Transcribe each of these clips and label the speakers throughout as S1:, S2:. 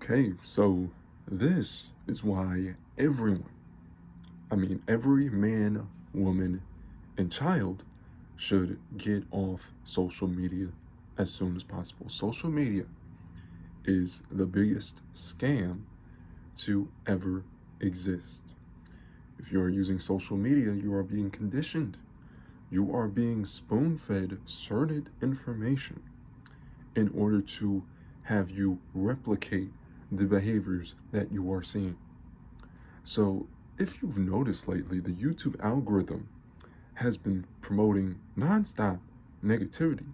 S1: Okay, so this is why every man, woman, and child should get off social media as soon as possible. Social media is the biggest scam to ever exist. If you are using social media, you are being conditioned. You are being spoon fed certain information in order to have you replicate the behaviors that you are seeing. So, if you've noticed lately, the YouTube algorithm has been promoting nonstop negativity.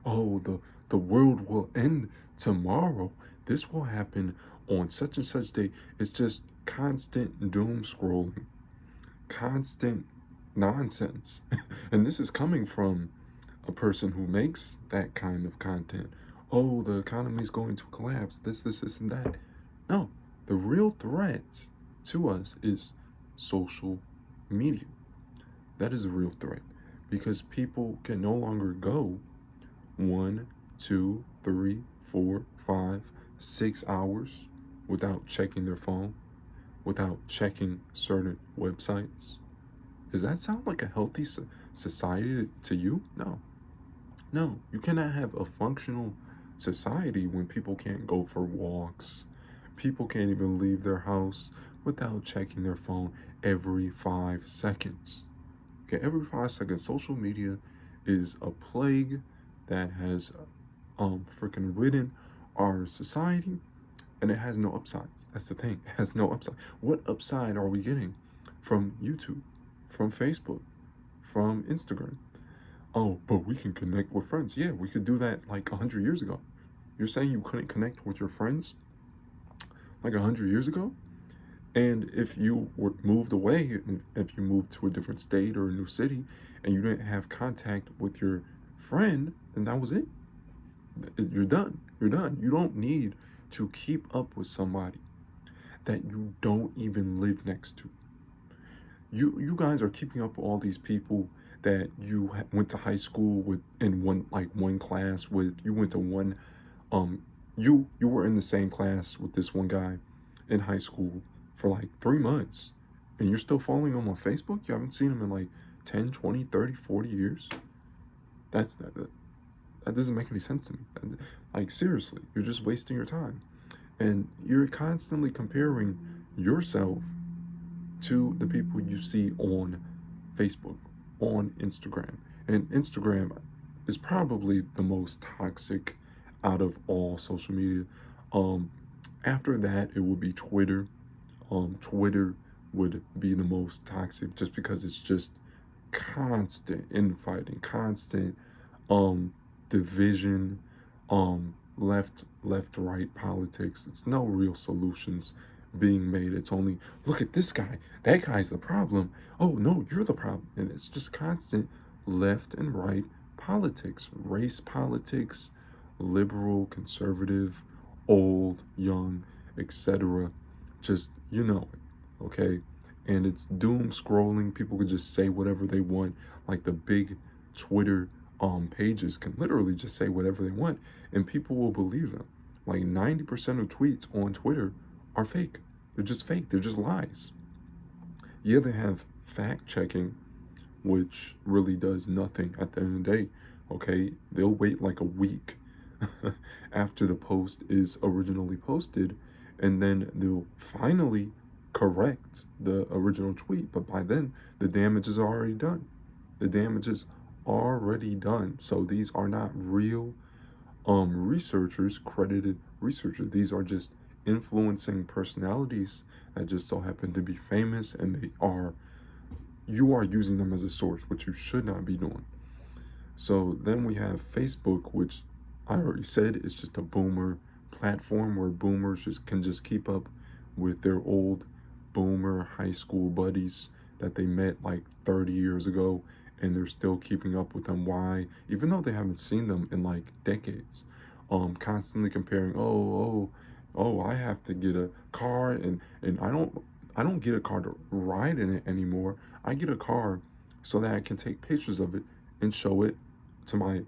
S1: Oh, the world will end tomorrow. This will happen on such and such day. It's just constant doom scrolling, constant nonsense. And this is coming from a person who makes that kind of content. Oh, the economy is going to collapse. This, and that. No, the real threat to us is social media. That is a real threat because people can no longer go 1, 2, 3, 4, 5, 6 hours without checking their phone, without checking certain websites. Does that sound like a healthy society to you? No. No, you cannot have a functional society when people can't go for walks. People can't even leave their house without checking their phone every 5 seconds. Okay, every 5 seconds, social media is a plague that has freaking ridden our society, and it has no upsides. That's the thing. It has no upside. What upside are we getting from YouTube, from Facebook, from Instagram? Oh, but we can connect with friends. Yeah, we could do that like 100 years ago. You're saying you couldn't connect with your friends like 100 years ago? And if you were moved away, if you moved to a different state or a new city, and you didn't have contact with your friend, then that was it. You're done. You're done. You don't need to keep up with somebody that you don't even live next to. You guys are keeping up with all these people that you went to high school with in one class with. You went to one you were in the same class with this one guy in high school for like 3 months, and you're still following him on Facebook. You haven't seen him in like 10, 20, 30, 40 years. That doesn't make any sense to me. Like, seriously, you're just wasting your time, and you're constantly comparing yourself to the people you see on Facebook, on Instagram. And Instagram is probably the most toxic out of all social media. Um, After that, it would be Twitter. Twitter would be the most toxic just because it's just constant infighting, constant um division, left right politics. It's no real solutions being made. It's only, look at this guy, that guy's the problem. Oh no, you're the problem. And it's just constant left and right politics, race politics, liberal, conservative, old, young, etc. Just, you know it, okay? And it's doom scrolling. People could just say whatever they want. Like the big Twitter pages can literally just say whatever they want, and people will believe them. Like 90% of tweets on Twitter are fake. They're just fake. They're just lies. Yeah, they have fact checking, which really does nothing at the end of the day. Okay, they'll wait like a week after the post is originally posted, and then they'll finally correct the original tweet. But by then, the damage is already done. The damage is already done. So these are not real researchers, credited researchers. These are just influencing personalities that just so happen to be famous, and you are using them as a source, which you should not be doing. So then we have Facebook, which I already said is just a boomer platform where boomers can just keep up with their old boomer high school buddies that they met like 30 years ago, and they're still keeping up with them. Why? Even though they haven't seen them in like decades. Constantly comparing, I have to get a car, and I don't get a car to ride in it anymore. I get a car so that I can take pictures of it and show it to my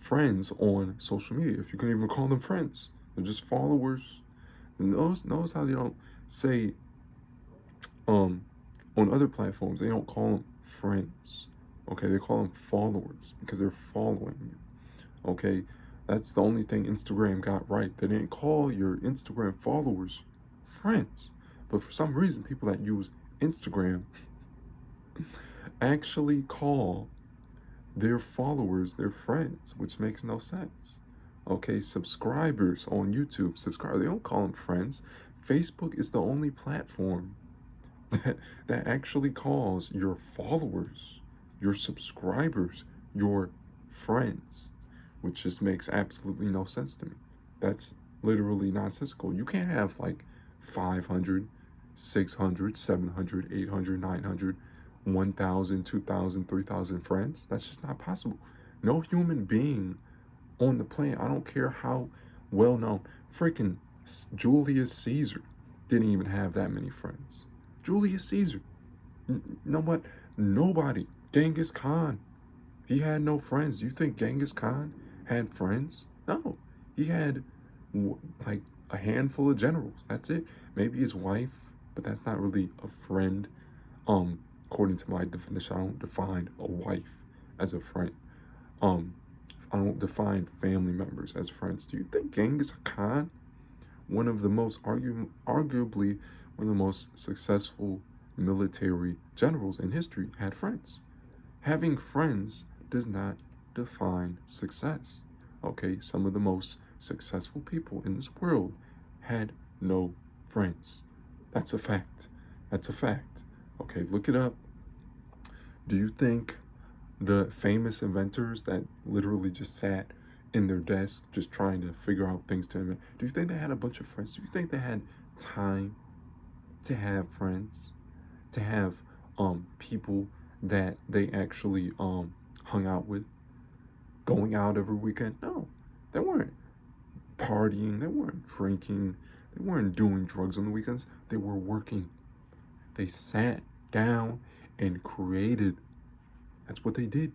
S1: friends on social media, if you can even call them friends. They're just followers. And notice how they don't say um on other platforms, they don't call them friends. Okay, they call them followers because they're following you. Okay, that's the only thing Instagram got right. They didn't call your Instagram followers friends. But for some reason, people that use Instagram actually call their followers their friends, which makes no sense. Okay, subscribers on YouTube, they don't call them friends. Facebook is the only platform that actually calls your followers, your subscribers, your friends, which just makes absolutely no sense to me. That's literally nonsensical. You can't have like 500, 600, 700, 800, 900, 1,000, 2,000, 3,000 friends. That's just not possible. No human being on the planet, I don't care how well known, freaking Julius Caesar didn't even have that many friends. Julius Caesar. You know what? Nobody. Genghis Khan. He had no friends. You think Genghis Khan had friends? No. He had like a handful of generals. That's it. Maybe his wife, but that's not really a friend. According to my definition, I don't define a wife as a friend. Um, I don't define family members as friends. Do you think Genghis Khan, one of the arguably one of the most successful military generals in history, had friends? Having friends does not define success. Okay, some of the most successful people in this world had no friends. That's a fact. That's a fact. Okay, look it up. Do you think the famous inventors that literally just sat in their desk just trying to figure out things to invent, do you think they had a bunch of friends? Do you think they had time to have friends? To have people that they actually hung out with, going out every weekend? No, they weren't partying, they weren't drinking, they weren't doing drugs on the weekends. They were working. They sat down and created. That's what they did.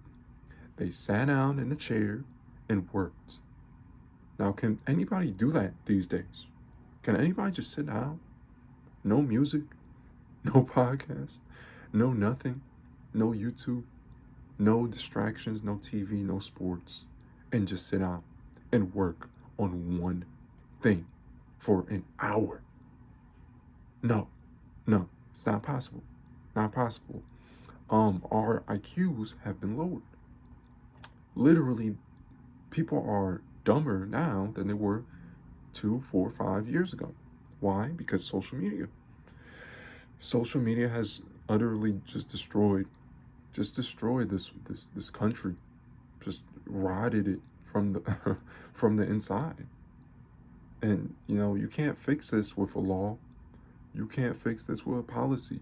S1: They sat down in a chair and worked. Now, can anybody do that these days? Can anybody just sit down? No music, no podcast, no nothing, no YouTube, no distractions, no TV, no sports, and just sit down and work on one thing for an hour. No, no, it's not possible. Not possible. Our IQs have been lowered. Literally, people are dumber now than they were 2, 4, 5 years ago. Why? Because social media. Social media has utterly just destroyed this country, just rotted it from the from the inside. And you can't fix this with a law. You can't fix this with a policy.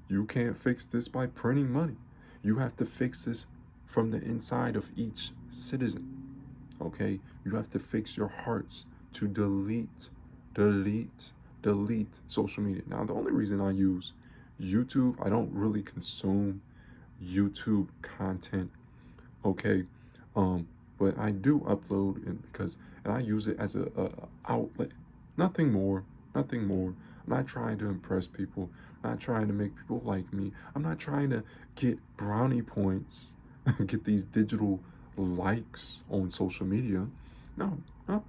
S1: You can't fix this by printing money. You have to fix this from the inside of each citizen. Okay? You have to fix your hearts to delete, delete social media. Now, the only reason I use YouTube, I don't really consume YouTube content. Okay? But I do upload and I use it as a outlet. Nothing more, nothing more. I'm not trying to impress people. I'm not trying to make people like me. I'm not trying to get brownie points, get these digital likes on social media. No, no,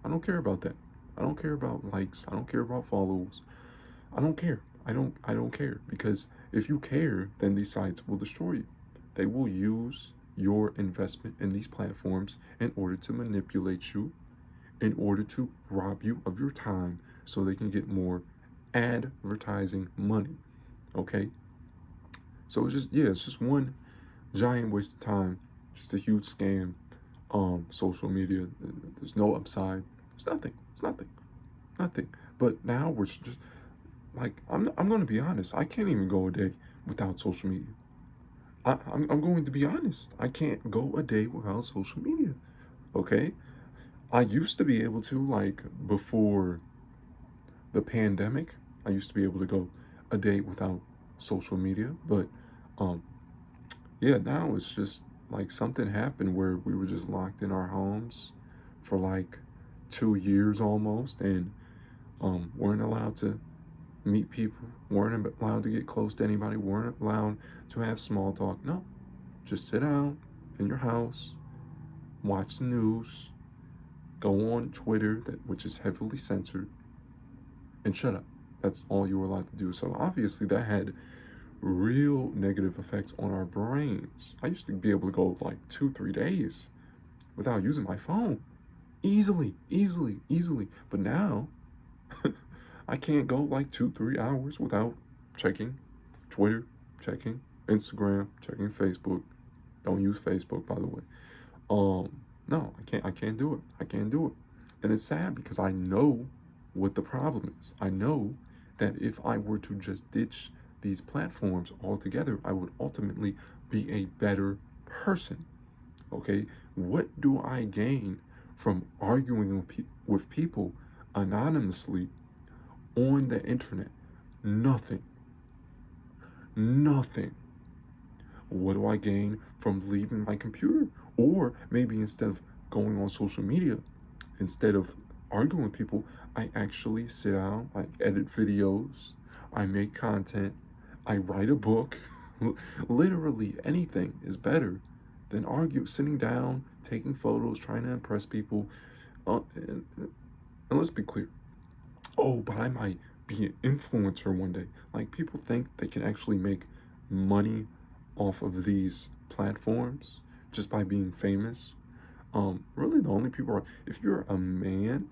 S1: I don't care about that. I don't care about likes. I don't care about follows. I don't care. I don't care, because if you care, then these sites will destroy you. They will use your investment in these platforms in order to manipulate you, in order to rob you of your time so they can get more advertising money. Okay? So it's just one giant waste of time, just a huge scam. Social media, there's no upside. It's nothing. It's nothing. Nothing. But now we're just like, I'm going to be honest. I can't even go a day without social media. I'm going to be honest. I can't go a day without social media. Okay? I used to be able to, like, before the pandemic, I used to be able to go a day without social media. But, um, yeah, now it's just like something happened where we were just locked in our homes for like 2 years almost, and weren't allowed to meet people, weren't allowed to get close to anybody, weren't allowed to have small talk. No, just sit down in your house, watch the news, go on Twitter, which is heavily censored, and shut up. That's all you were allowed to do. So obviously that had real negative effects on our brains. I used to be able to go like 2, 3 days without using my phone. Easily, easily, easily. But now I can't go like 2, 3 hours without checking Twitter, checking Instagram, checking Facebook. Don't use Facebook, by the way. No, I can't do it. I can't do it. And it's sad because I know what the problem is. I know that if I were to just ditch these platforms altogether, I would ultimately be a better person. Okay? What do I gain from arguing with people anonymously on the internet? Nothing. Nothing. What do I gain from leaving my computer? Or maybe instead of going on social media, instead of arguing with people, I actually sit down, I edit videos, I make content, I write a book. Literally anything is better than sitting down, taking photos, trying to impress people. And let's be clear. Oh, but I might be an influencer one day. Like, people think they can actually make money off of these platforms just by being famous. Really, the only people are, if you're a man,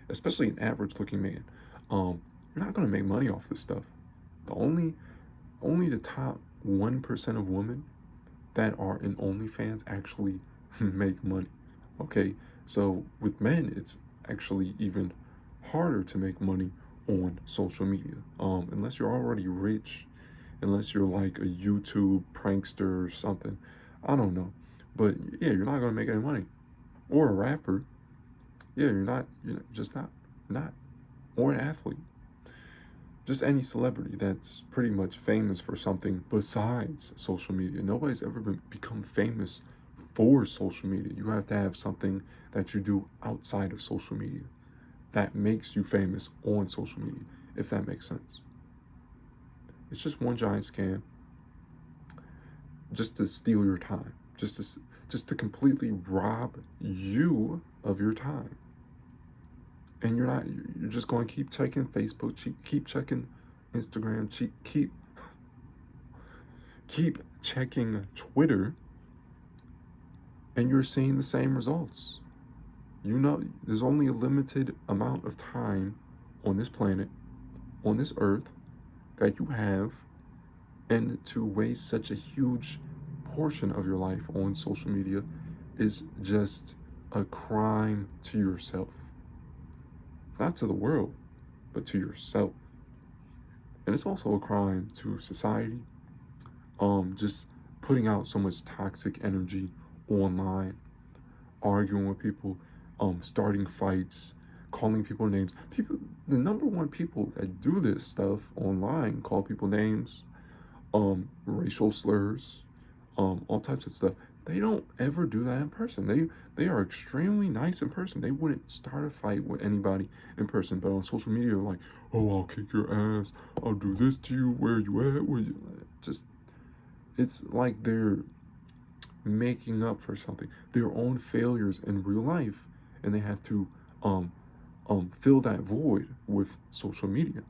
S1: especially an average looking man, you're not gonna make money off this stuff. The only the top 1% of women that are in OnlyFans actually make money. Okay, so with men, it's actually even harder to make money on social media. Unless you're already rich, unless you're like a YouTube prankster or something. I don't know. But yeah, you're not gonna make any money. Or a rapper. Yeah, you're just not. Or an athlete. Just any celebrity that's pretty much famous for something besides social media. Nobody's ever become famous for social media. You have to have something that you do outside of social media that makes you famous on social media, if that makes sense. It's just one giant scam, just to steal your time, just to completely rob you of your time. And you're just going to keep checking Facebook, keep checking Instagram, keep checking Twitter, and you're seeing the same results. You know, there's only a limited amount of time on this planet, on this earth, that you have, and to waste such a huge portion of your life on social media is just a crime to yourself. Not to the world, but to yourself. And it's also a crime to society. Just putting out so much toxic energy online, arguing with people, starting fights, calling people names. The number one people that do this stuff online, call people names, racial slurs, all types of stuff. They don't ever do that in person. They are extremely nice in person. They wouldn't start a fight with anybody in person, but on social media, they're like, "Oh, I'll kick your ass. I'll do this to you. Where you at? Where you?" Just, it's like they're making up for something, their own failures in real life, and they have to fill that void with social media.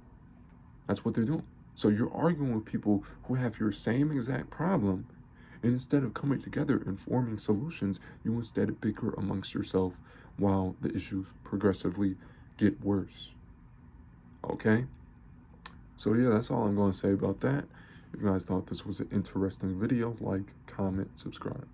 S1: That's what they're doing. So you're arguing with people who have your same exact problem, and instead of coming together and forming solutions, you instead bicker amongst yourself while the issues progressively get worse. Okay? So yeah, that's all I'm going to say about that. If you guys thought this was an interesting video, like, comment, subscribe.